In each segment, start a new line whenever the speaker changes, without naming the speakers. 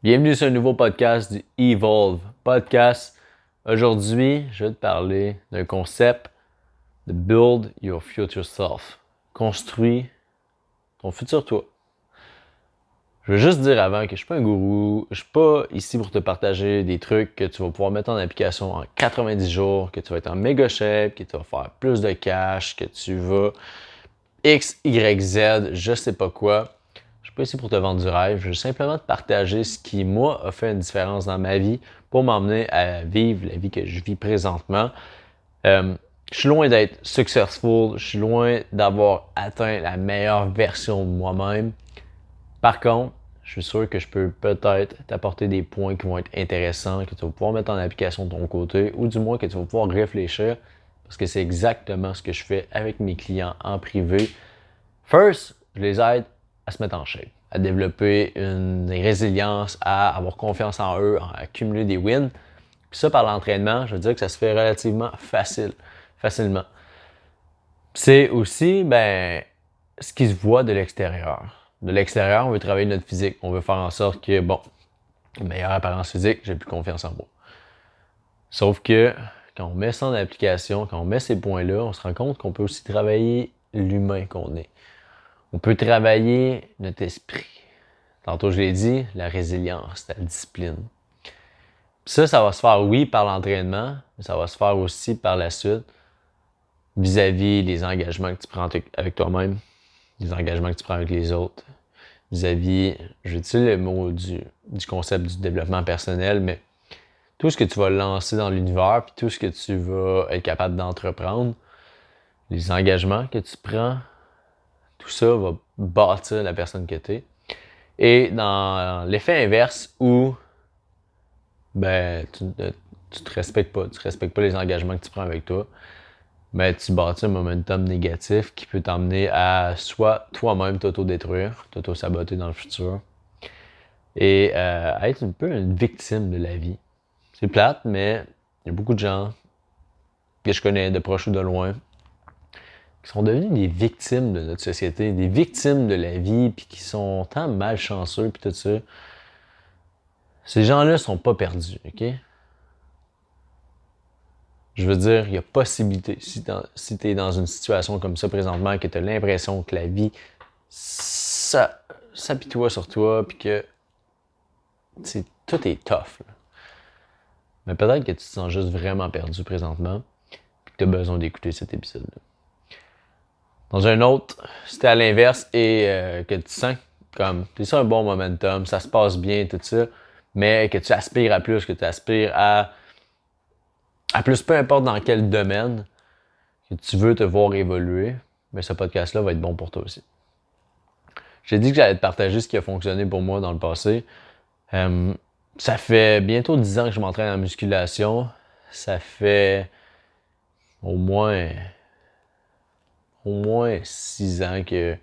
Bienvenue sur un nouveau podcast du Evolve Podcast. Aujourd'hui, je vais te parler d'un concept de Build Your Future Self. Construis ton futur toi. Je veux juste dire avant que je suis pas un gourou, je suis pas ici pour te partager des trucs que tu vas pouvoir mettre en application en 90 jours, que tu vas être en méga shape, que tu vas faire plus de cash, que tu vas X, Y, Z, je sais pas quoi. Je suis pas ici pour te vendre du rêve, je veux simplement te partager ce qui, moi, a fait une différence dans ma vie pour m'emmener à vivre la vie que je vis présentement. Je suis loin d'être successful, je suis loin d'avoir atteint la meilleure version de moi-même. Par contre, je suis sûr que je peux peut-être t'apporter des points qui vont être intéressants, que tu vas pouvoir mettre en application de ton côté, ou du moins que tu vas pouvoir réfléchir, parce que c'est exactement ce que je fais avec mes clients en privé. First, je les aide à se mettre en shape, à développer une résilience, à avoir confiance en eux, à accumuler des wins. Puis ça, par l'entraînement, je veux dire que ça se fait relativement facilement. C'est aussi, ce qui se voit de l'extérieur. De l'extérieur, on veut travailler notre physique. On veut faire en sorte que, une meilleure apparence physique, j'ai plus confiance en moi. Sauf que, quand on met ça en application, quand on met ces points-là, on se rend compte qu'on peut aussi travailler l'humain qu'on est. On peut travailler notre esprit. Tantôt, je l'ai dit, la résilience, la discipline. Ça va se faire, oui, par l'entraînement, mais ça va se faire aussi par la suite vis-à-vis les engagements que tu prends avec toi-même, les engagements que tu prends avec les autres, vis-à-vis, je vais utiliser le mot du concept du développement personnel, mais tout ce que tu vas lancer dans l'univers, puis tout ce que tu vas être capable d'entreprendre, les engagements que tu prends, tout ça va bâtir la personne que tu es. Et dans l'effet inverse où tu te respectes pas, tu respectes pas les engagements que tu prends avec toi, tu bâtis un momentum négatif qui peut t'emmener à soit toi-même t'auto-détruire, t'auto-saboter dans le futur et à être un peu une victime de la vie. C'est plate, mais il y a beaucoup de gens que je connais de proche ou de loin qui sont devenus des victimes de notre société, des victimes de la vie, puis qui sont tant malchanceux, puis tout ça. Ces gens-là sont pas perdus, OK? Je veux dire, il y a possibilité, si tu es dans une situation comme ça présentement, que tu as l'impression que la vie s'apitoie sur toi, puis que tout est tough. Là. Mais peut-être que tu te sens juste vraiment perdu présentement, puis que tu as besoin d'écouter cet épisode-là. Dans un autre, si t'es à l'inverse et que tu sens comme t'es sur un bon momentum, ça se passe bien, tout ça, mais que tu aspires à plus, que tu aspires à plus, peu importe dans quel domaine, que tu veux te voir évoluer, mais ce podcast-là va être bon pour toi aussi. J'ai dit que j'allais te partager ce qui a fonctionné pour moi dans le passé. Ça fait bientôt 10 ans que je m'entraîne en musculation. Ça fait au moins 6 ans que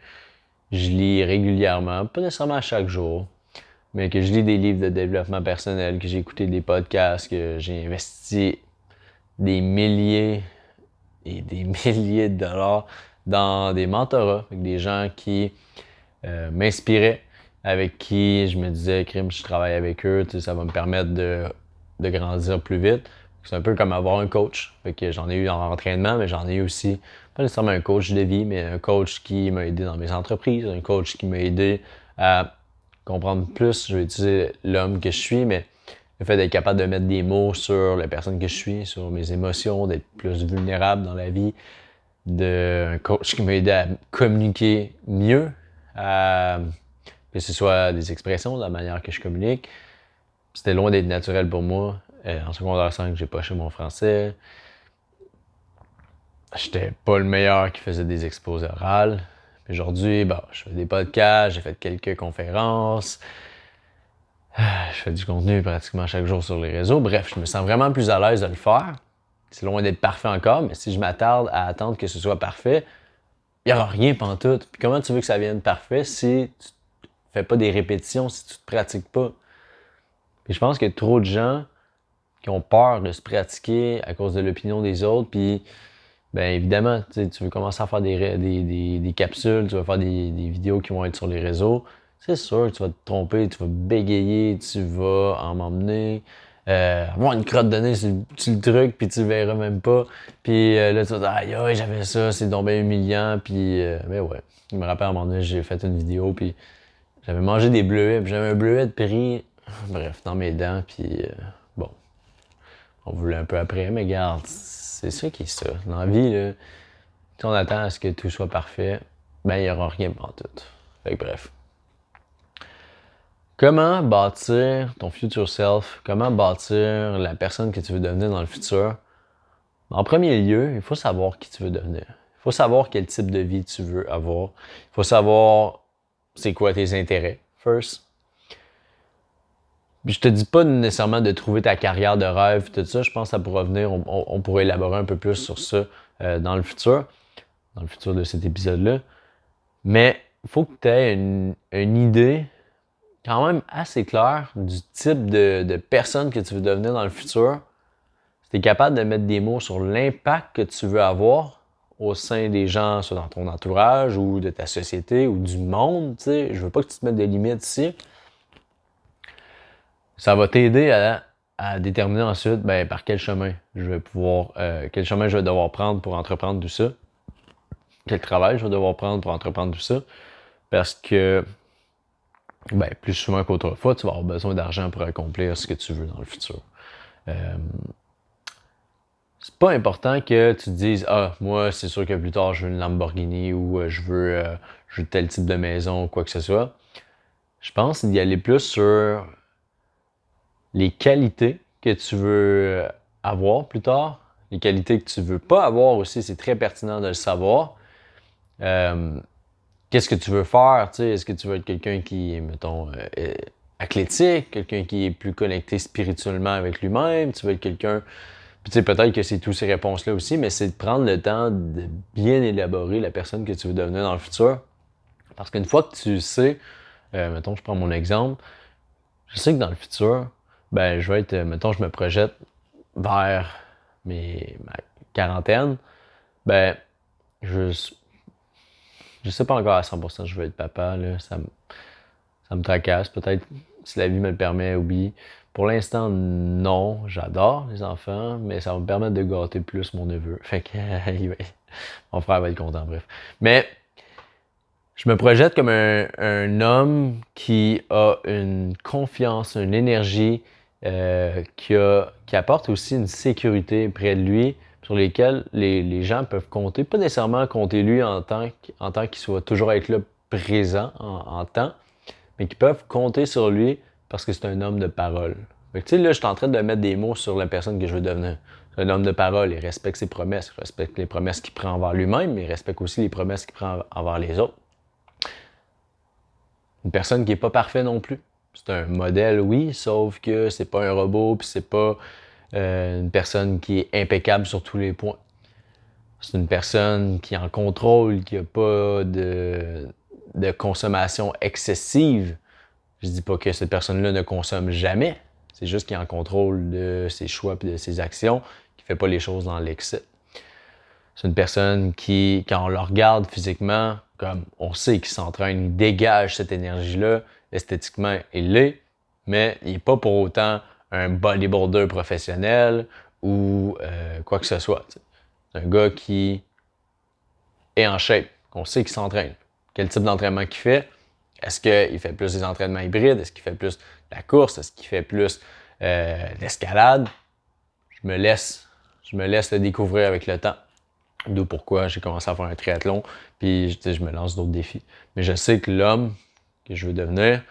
je lis régulièrement, pas nécessairement à chaque jour, mais que je lis des livres de développement personnel, que j'ai écouté des podcasts, que j'ai investi des milliers et des milliers de dollars dans des mentorats avec des gens qui m'inspiraient, avec qui je me disais, crime, je travaille avec eux, ça va me permettre de grandir plus vite. C'est un peu comme avoir un coach. Fait que j'en ai eu en entraînement, mais j'en ai eu aussi, pas nécessairement un coach de vie, mais un coach qui m'a aidé dans mes entreprises, un coach qui m'a aidé à comprendre plus, je vais utiliser l'homme que je suis, mais le fait d'être capable de mettre des mots sur la personne que je suis, sur mes émotions, d'être plus vulnérable dans la vie, d'un coach qui m'a aidé à communiquer mieux, que ce soit des expressions, de la manière que je communique. C'était loin d'être naturel pour moi. En secondaire 5, j'ai poché mon français. J'étais pas le meilleur qui faisait des exposés orales. Puis aujourd'hui, je fais des podcasts, j'ai fait quelques conférences. Je fais du contenu pratiquement chaque jour sur les réseaux. Bref, je me sens vraiment plus à l'aise de le faire. C'est loin d'être parfait encore, mais si je m'attarde à attendre que ce soit parfait, il n'y aura rien pantoute. Puis comment tu veux que ça vienne parfait si tu fais pas des répétitions, si tu te pratiques pas? Puis je pense qu'il y a trop de gens qui ont peur de se pratiquer à cause de l'opinion des autres. Puis, évidemment, tu veux commencer à faire des capsules, tu vas faire des vidéos qui vont être sur les réseaux. c'est sûr que tu vas te tromper, tu vas bégayer, tu vas en m'emmener, avoir une crotte de nez sur le truc, puis tu le verras même pas. Puis là, tu vas dire, aïe, aïe, j'avais ça, c'est donc bien humiliant. Puis, mais ouais, je me rappelle à un moment donné, j'ai fait une vidéo, puis j'avais mangé des bleuets, puis j'avais un bleuet de pris, bref, dans mes dents, puis bon, on voulait un peu après, mais regarde, c'est ça qui est ça. Dans la vie, là, si on attend à ce que tout soit parfait, ben, il n'y aura rien pour tout. Fait que bref. Comment bâtir ton future self? Comment bâtir la personne que tu veux devenir dans le futur? En premier lieu, il faut savoir qui tu veux devenir. Il faut savoir quel type de vie tu veux avoir. Il faut savoir c'est quoi tes intérêts, first. Je te dis pas nécessairement de trouver ta carrière de rêve, tout ça. Je pense que ça pourra venir. On pourrait élaborer un peu plus sur ça dans le futur de cet épisode-là. Mais il faut que tu aies une idée quand même assez claire du type de personne que tu veux devenir dans le futur. Si tu es capable de mettre des mots sur l'impact que tu veux avoir au sein des gens, soit dans ton entourage ou de ta société ou du monde, tu sais, je veux pas que tu te mettes de limites ici. Ça va t'aider à déterminer ensuite ben, par quel chemin je vais pouvoir, quel chemin je vais devoir prendre pour entreprendre tout ça. Quel travail je vais devoir prendre pour entreprendre tout ça. Parce que, ben, plus souvent qu'autrefois, tu vas avoir besoin d'argent pour accomplir ce que tu veux dans le futur. C'est pas important que tu te dises « Ah, moi, c'est sûr que plus tard, je veux une Lamborghini ou je veux tel type de maison ou quoi que ce soit. » Je pense d'y aller plus sur les qualités que tu veux avoir plus tard, les qualités que tu veux pas avoir aussi, c'est très pertinent de le savoir. Qu'est-ce que tu veux faire? Tu sais, est-ce que tu veux être quelqu'un qui est, mettons, athlétique, quelqu'un qui est plus connecté spirituellement avec lui-même? Tu veux être quelqu'un... Puis tu sais, peut-être que c'est toutes ces réponses-là aussi, mais c'est de prendre le temps de bien élaborer la personne que tu veux devenir dans le futur. Parce qu'une fois que tu sais, mettons, je prends mon exemple, je sais que dans le futur, ben, je vais être, mettons, je me projette vers ma quarantaine, ben, je sais pas encore à 100% je veux être papa, là, ça me tracasse. Peut-être, si la vie me le permet, oui. Pour l'instant, non. J'adore les enfants, mais ça va me permettre de gâter plus mon neveu. Fait que, mon frère va être content, bref. Mais, je me projette comme un homme qui a une confiance, une énergie, qui apporte aussi une sécurité près de lui, sur lesquels les gens peuvent compter. Pas nécessairement compter lui en tant qu'il soit toujours être là présent en temps, mais qui peuvent compter sur lui parce que c'est un homme de parole. Fait que, tu sais, là, je suis en train de mettre des mots sur la personne que je veux devenir. C'est un homme de parole, il respecte ses promesses, il respecte les promesses qu'il prend envers lui-même, mais il respecte aussi les promesses qu'il prend envers les autres. Une personne qui n'est pas parfaite non plus. C'est un modèle, oui, sauf que c'est pas un robot, puis c'est pas une personne qui est impeccable sur tous les points. C'est une personne qui est en contrôle, qui n'a pas de consommation excessive. Je dis pas que cette personne-là ne consomme jamais. C'est juste qu'il est en contrôle de ses choix et de ses actions, qui ne fait pas les choses dans l'excès. C'est une personne qui, quand on le regarde physiquement, comme on sait qu'il s'entraîne, il dégage cette énergie-là, esthétiquement, il l'est, mais il n'est pas pour autant un bodybuilder professionnel ou quoi que ce soit. T'sais. C'est un gars qui est en shape, qu'on sait qu'il s'entraîne. Quel type d'entraînement qu'il fait? Est-ce qu'il fait plus des entraînements hybrides? Est-ce qu'il fait plus de la course? Est-ce qu'il fait plus l'escalade? Je me laisse le découvrir avec le temps. D'où pourquoi j'ai commencé à faire un triathlon, puis je me lance d'autres défis. Mais je sais que l'homme que je veux devenir,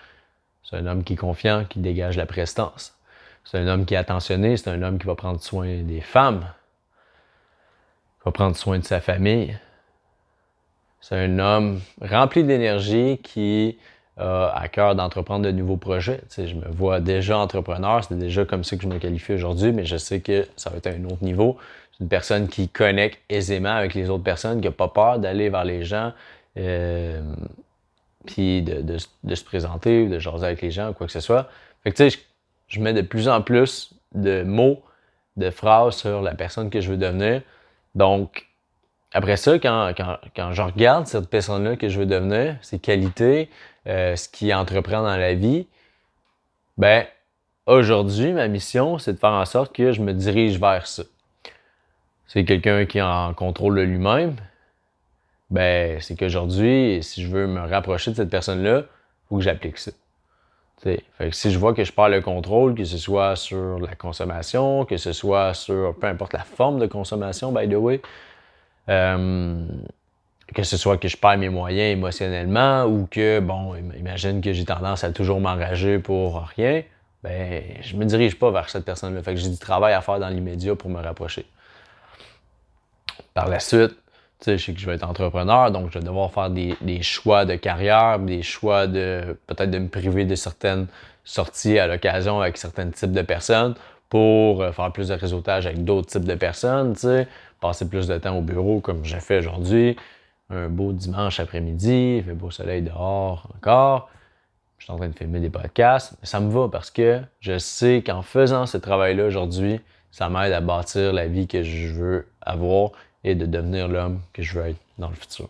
c'est un homme qui est confiant, qui dégage la prestance. C'est un homme qui est attentionné, c'est un homme qui va prendre soin des femmes, qui va prendre soin de sa famille. C'est un homme rempli d'énergie qui a à cœur d'entreprendre de nouveaux projets. Tu sais, je me vois déjà entrepreneur, c'est déjà comme ça que je me qualifie aujourd'hui, mais je sais que ça va être à un autre niveau. C'est une personne qui connecte aisément avec les autres personnes, qui n'a pas peur d'aller vers les gens, puis de se présenter ou de jaser avec les gens ou quoi que ce soit. Fait que tu sais, je mets de plus en plus de mots, de phrases sur la personne que je veux devenir. Donc, après ça, quand je regarde cette personne-là que je veux devenir, ses qualités, ce qu'il entreprend dans la vie, ben aujourd'hui, ma mission, c'est de faire en sorte que je me dirige vers ça. C'est quelqu'un qui est en contrôle de lui-même, ben c'est qu'aujourd'hui, si je veux me rapprocher de cette personne-là, il faut que j'applique ça. T'sais, fait que si je vois que je perds le contrôle, que ce soit sur la consommation, que ce soit sur peu importe la forme de consommation, by the way, que ce soit que je perds mes moyens émotionnellement ou que, bon, imagine que j'ai tendance à toujours m'enrager pour rien, ben je me dirige pas vers cette personne-là. Fait que j'ai du travail à faire dans l'immédiat pour me rapprocher. Par la suite, tu sais, je sais que je vais être entrepreneur, donc je vais devoir faire des choix de carrière, des choix de peut-être de me priver de certaines sorties à l'occasion avec certains types de personnes pour faire plus de réseautage avec d'autres types de personnes, tu sais, passer plus de temps au bureau comme j'ai fait aujourd'hui. Un beau dimanche après-midi, il fait beau soleil dehors encore. Je suis en train de filmer des podcasts, mais ça me va parce que je sais qu'en faisant ce travail-là aujourd'hui, ça m'aide à bâtir la vie que je veux avoir et de devenir l'homme que je veux être dans le futur.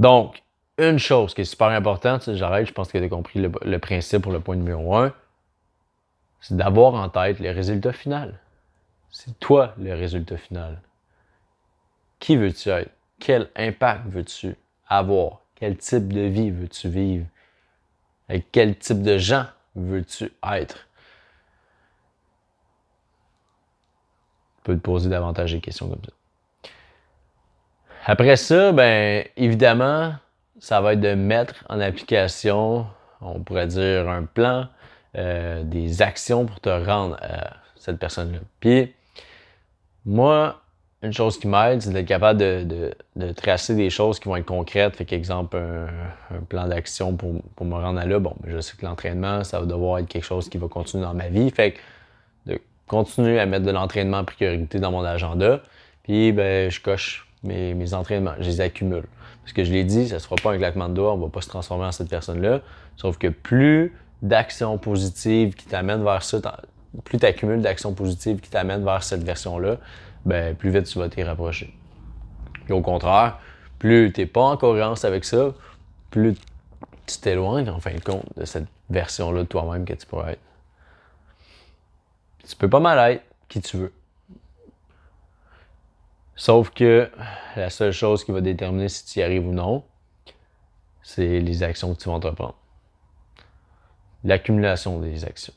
Donc, une chose qui est super importante, j'arrête, je pense que tu as compris le principe pour le point numéro 1, c'est d'avoir en tête le résultat final. C'est toi le résultat final. Qui veux-tu être? Quel impact veux-tu avoir? Quel type de vie veux-tu vivre? Avec quel type de gens veux-tu être? Tu peux te poser davantage de questions comme ça. Après ça, ben évidemment, ça va être de mettre en application, on pourrait dire un plan, des actions pour te rendre à cette personne-là. Puis, moi, une chose qui m'aide, c'est d'être capable de tracer des choses qui vont être concrètes. Fait qu'exemple, un plan d'action pour me rendre à là. Bon, je sais que l'entraînement, ça va devoir être quelque chose qui va continuer dans ma vie. Fait que de continuer à mettre de l'entraînement en priorité dans mon agenda. Puis, ben, je coche mes entraînements, je les accumule. Parce que je l'ai dit, ça ne se fera pas un claquement de doigts, on ne va pas se transformer en cette personne-là. Sauf que plus d'actions positives qui t'amènent vers ça, plus tu accumules d'actions positives qui t'amènent vers cette version-là, ben, plus vite tu vas t'y rapprocher. Puis au contraire, plus tu n'es pas en cohérence avec ça, plus tu t'éloignes en fin de compte de cette version-là de toi-même que tu pourrais être. Puis tu peux pas mal être qui tu veux. Sauf que la seule chose qui va déterminer si tu y arrives ou non, c'est les actions que tu vas entreprendre. L'accumulation des actions.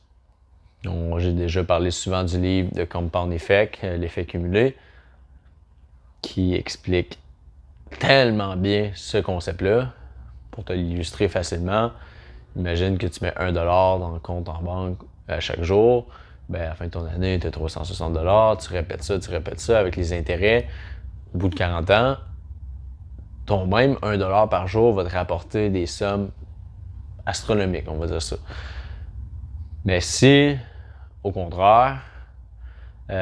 J'ai déjà parlé souvent du livre de Compound Effect, l'effet cumulé, qui explique tellement bien ce concept-là. Pour te l'illustrer facilement, imagine que tu mets 1$ dans le compte en banque à chaque jour. Ben, à la fin de ton année, tu as 360$. Tu répètes ça avec les intérêts. Au bout de 40 ans, ton même 1$ par jour va te rapporter des sommes astronomiques, on va dire ça. Mais si, au contraire, tu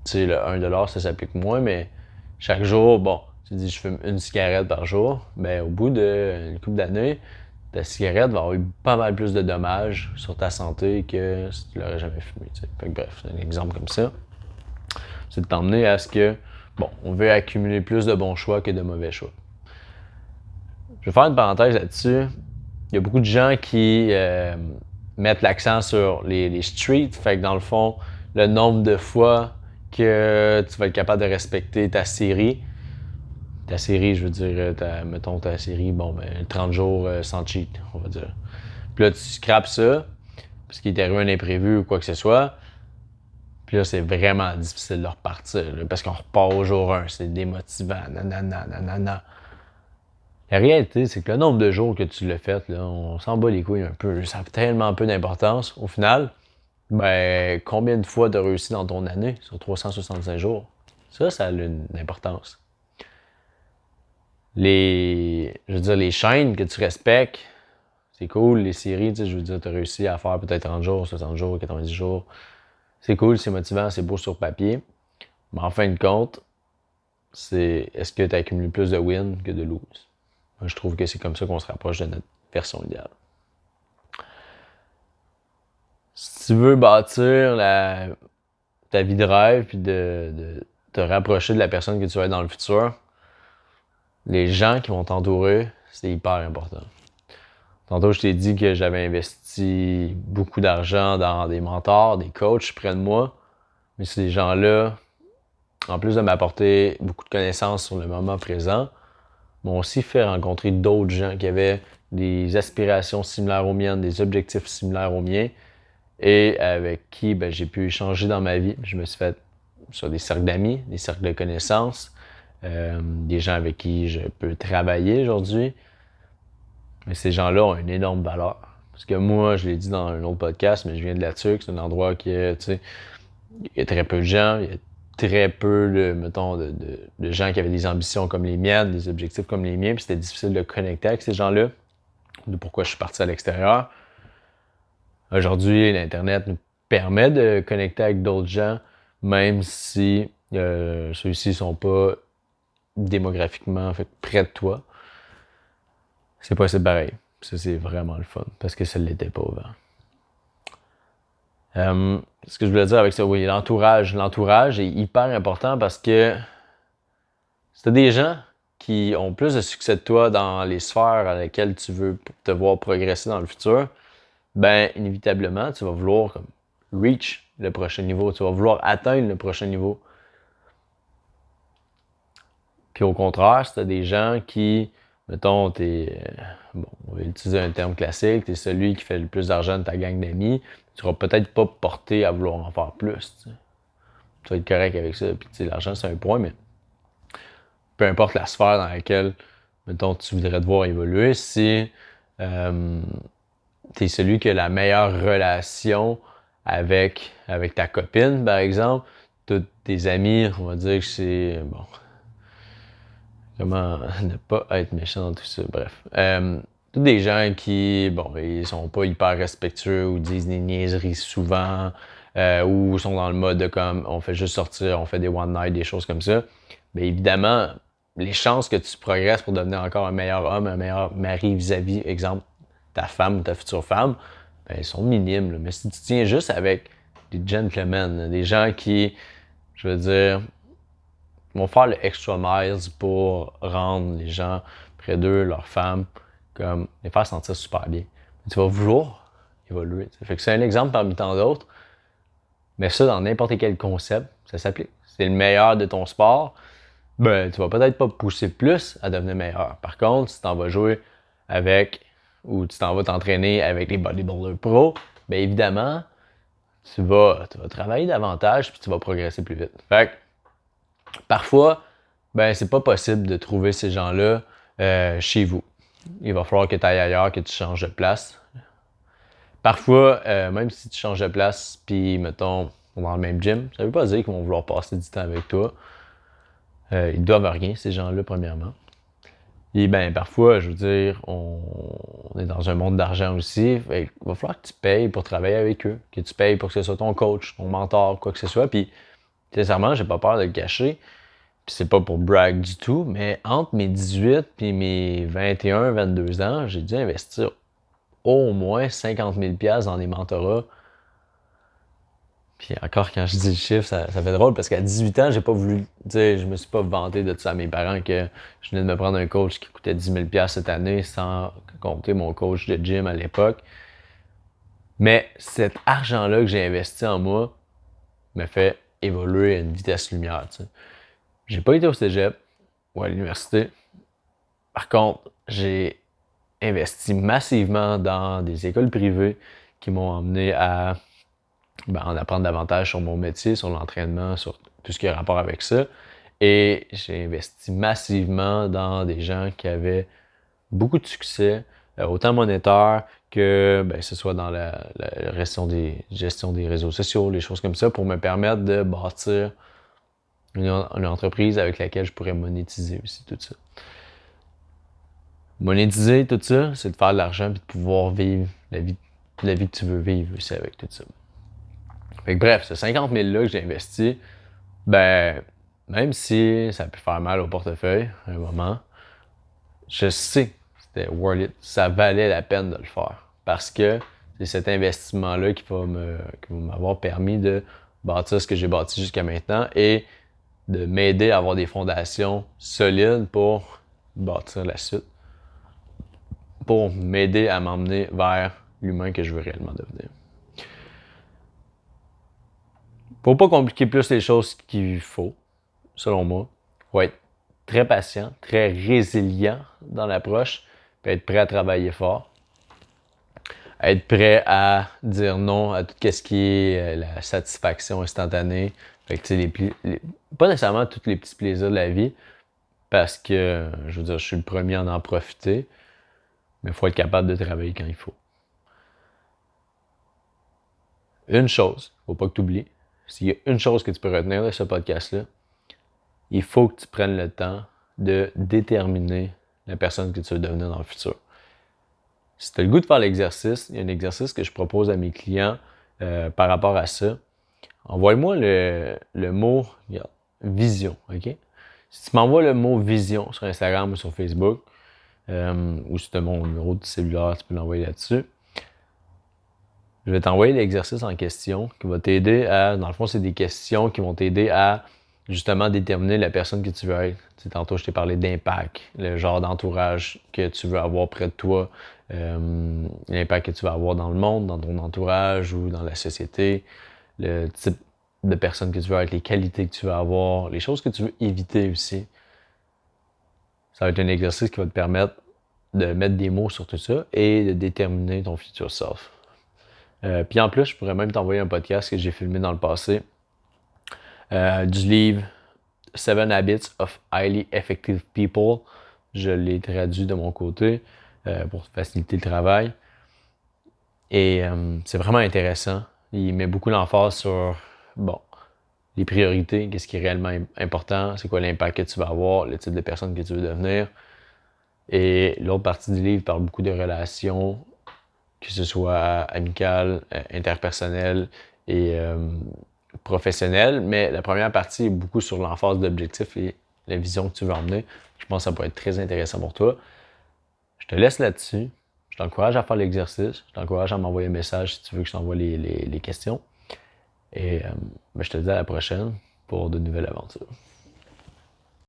sais, le 1$, ça s'applique moins, mais chaque jour, bon, tu dis je fume une cigarette par jour, ben au bout d'une couple d'années, ta cigarette va avoir eu pas mal plus de dommages sur ta santé que si tu l'aurais jamais fumé. T'sais. Fait que bref, c'est un exemple comme ça. C'est de t'emmener à ce que, bon, on veut accumuler plus de bons choix que de mauvais choix. Je vais faire une parenthèse là-dessus. Il y a beaucoup de gens qui mettent l'accent sur les streets. Fait que dans le fond, le nombre de fois que tu vas être capable de respecter ta série. Ta série, je veux dire, mettons ta série, bon, ben, 30 jours sans cheat, on va dire. Puis là, tu scrapes ça, parce qu'il t'est arrivé un imprévu ou quoi que ce soit. Puis là, c'est vraiment difficile de repartir, là, parce qu'on repart au jour 1, c'est démotivant, nanana. La réalité, c'est que le nombre de jours que tu l'as fait, là, on s'en bat les couilles un peu. Ça fait tellement peu d'importance. Au final, ben, combien de fois tu as réussi dans ton année sur 365 jours? Ça a une importance. Je veux dire, les chaînes que tu respectes, c'est cool. Les séries, je veux dire, tu as réussi à faire peut-être 30 jours, 60 jours, 90 jours. C'est cool, c'est motivant, c'est beau sur papier. Mais en fin de compte, c'est est-ce que tu as accumulé plus de wins que de lose? Moi, je trouve que c'est comme ça qu'on se rapproche de notre version idéale. Si tu veux bâtir ta vie de rêve puis de te rapprocher de la personne que tu vas être dans le futur, les gens qui vont t'entourer, c'est hyper important. Tantôt, je t'ai dit que j'avais investi beaucoup d'argent dans des mentors, des coachs près de moi. Mais ces gens-là, en plus de m'apporter beaucoup de connaissances sur le moment présent, m'ont aussi fait rencontrer d'autres gens qui avaient des aspirations similaires aux miennes, des objectifs similaires aux miens, et avec qui j'ai pu échanger dans ma vie. Je me suis fait sur des cercles d'amis, des cercles de connaissances, des gens avec qui je peux travailler aujourd'hui. Mais ces gens-là ont une énorme valeur. Parce que moi, je l'ai dit dans un autre podcast, mais je viens de la Turque, c'est un endroit qui est, tu sais, il y a très peu de gens, il y a très peu de gens qui avaient des ambitions comme les miennes, des objectifs comme les miens, puis c'était difficile de connecter avec ces gens-là, de pourquoi je suis parti à l'extérieur. Aujourd'hui, l'Internet nous permet de connecter avec d'autres gens, même si ceux-ci ne sont pas démographiquement près de toi. C'est possible pareil. Ça, c'est vraiment le fun, parce que ça ne l'était pas avant. Ce que je voulais dire avec ça, oui, l'entourage. L'entourage est hyper important parce que si tu as des gens qui ont plus de succès que toi dans les sphères à lesquelles tu veux te voir progresser dans le futur, ben inévitablement, tu vas vouloir comme reach le prochain niveau, tu vas vouloir atteindre le prochain niveau. Puis au contraire, si tu as des gens qui, mettons, on va utiliser un terme classique, tu es celui qui fait le plus d'argent de ta gang d'amis, tu seras peut-être pas porté à vouloir en faire plus. T'sais. Tu vas être correct avec ça. Puis l'argent, c'est un point, mais peu importe la sphère dans laquelle, mettons, tu voudrais te voir évoluer, si tu es celui qui a la meilleure relation avec ta copine, par exemple, tous tes amis, on va dire que c'est, bon, comment ne pas être méchant dans tout ça, bref. Tous des gens qui, bon, ils sont pas hyper respectueux ou disent des niaiseries souvent, ou sont dans le mode de comme, on fait juste sortir, on fait des one night, des choses comme ça. Bien évidemment, les chances que tu progresses pour devenir encore un meilleur homme, un meilleur mari vis-à-vis, exemple, ta femme ou ta future femme, ben, elles sont minimes. Là. Mais si tu tiens juste avec des gentlemen, des gens qui, je veux dire, vont faire le extra miles pour rendre les gens près d'eux, leurs femmes, comme les faire sentir super bien. Tu vas vouloir évoluer. T'sais. Fait que c'est un exemple parmi tant d'autres, mais ça, dans n'importe quel concept, ça s'applique. Si t'es le meilleur de ton sport, ben, tu vas peut-être pas pousser plus à devenir meilleur. Par contre, si tu t'en vas jouer avec, ou tu t'en vas t'entraîner avec les bodybuilders pro, bien évidemment, tu vas travailler davantage puis tu vas progresser plus vite. Fait que, parfois, ben c'est pas possible de trouver ces gens-là chez vous. Il va falloir que tu ailles ailleurs, que tu changes de place. Parfois, même si tu changes de place, puis mettons, dans le même gym, ça veut pas dire qu'ils vont vouloir passer du temps avec toi. Ils doivent rien, ces gens-là, premièrement. Et ben parfois, je veux dire, on est dans un monde d'argent aussi. Il va falloir que tu payes pour travailler avec eux, que tu payes pour que ce soit ton coach, ton mentor, quoi que ce soit. Puis, sincèrement, j'ai pas peur de le cacher. Puis c'est pas pour brag du tout, mais entre mes 18 et mes 21, 22 ans, j'ai dû investir au moins 50 000 $ dans des mentorats. Puis encore, quand je dis le chiffre, ça fait drôle parce qu'à 18 ans, j'ai pas voulu, tu sais, je me suis pas vanté de ça à mes parents que je venais de me prendre un coach qui coûtait 10 000 $ cette année sans compter mon coach de gym à l'époque. Mais cet argent-là que j'ai investi en moi me fait évoluer à une vitesse lumière, tu sais. J'ai pas été au cégep ou à l'université. Par contre, j'ai investi massivement dans des écoles privées qui m'ont amené à en apprendre davantage sur mon métier, sur l'entraînement, sur tout ce qui a rapport avec ça. Et j'ai investi massivement dans des gens qui avaient beaucoup de succès, autant monétaire que ce soit dans la gestion des réseaux sociaux, les choses comme ça, pour me permettre de bâtir une entreprise avec laquelle je pourrais monétiser aussi tout ça. Monétiser tout ça, c'est de faire de l'argent et de pouvoir vivre la vie que tu veux vivre aussi avec tout ça. Fait que bref, ce 50 000 là que j'ai investi, ben, même si ça peut faire mal au portefeuille à un moment, je sais que c'était worth it. Ça valait la peine de le faire. Parce que c'est cet investissement-là qui va m'avoir permis de bâtir ce que j'ai bâti jusqu'à maintenant et de m'aider à avoir des fondations solides pour bâtir la suite. pour m'aider à m'emmener vers l'humain que je veux réellement devenir. Faut pas compliquer plus les choses qu'il faut, selon moi. Faut être très patient, très résilient dans l'approche, puis être prêt à travailler fort. Être prêt à dire non à tout ce qui est la satisfaction instantanée. Fait que, pas nécessairement tous les petits plaisirs de la vie, parce que, je veux dire, je suis le premier à en profiter, mais il faut être capable de travailler quand il faut. Une chose, faut pas que tu oublies, s'il y a une chose que tu peux retenir de ce podcast-là, il faut que tu prennes le temps de déterminer la personne que tu veux devenir dans le futur. Si tu as le goût de faire l'exercice, il y a un exercice que je propose à mes clients par rapport à ça. Envoie-moi le mot vision, OK? Si tu m'envoies le mot vision sur Instagram ou sur Facebook, ou si tu as mon numéro de cellulaire, tu peux l'envoyer là-dessus. Je vais t'envoyer l'exercice en question qui va t'aider à, dans le fond, c'est des questions qui vont t'aider à justement déterminer la personne que tu veux être. Tu sais, tantôt, je t'ai parlé d'impact, le genre d'entourage que tu veux avoir près de toi, l'impact que tu vas avoir dans le monde, dans ton entourage ou dans la société, le type de personne que tu veux être, les qualités que tu veux avoir, les choses que tu veux éviter aussi. Ça va être un exercice qui va te permettre de mettre des mots sur tout ça et de déterminer ton future self. Puis en plus, je pourrais même t'envoyer un podcast que j'ai filmé dans le passé du livre Seven Habits of Highly Effective People. Je l'ai traduit de mon côté pour faciliter le travail. Et c'est vraiment intéressant. Il met beaucoup l'emphase sur, les priorités, qu'est-ce qui est réellement important, c'est quoi l'impact que tu vas avoir, le type de personne que tu veux devenir. Et l'autre partie du livre parle beaucoup de relations, que ce soit amicales, interpersonnelles et professionnelles. Mais la première partie est beaucoup sur l'emphase d'objectifs et la vision que tu veux emmener. Je pense que ça peut être très intéressant pour toi. Je te laisse là-dessus. Je t'encourage à faire l'exercice. Je t'encourage à m'envoyer un message si tu veux que je t'envoie les questions. Et je te dis à la prochaine pour de nouvelles aventures.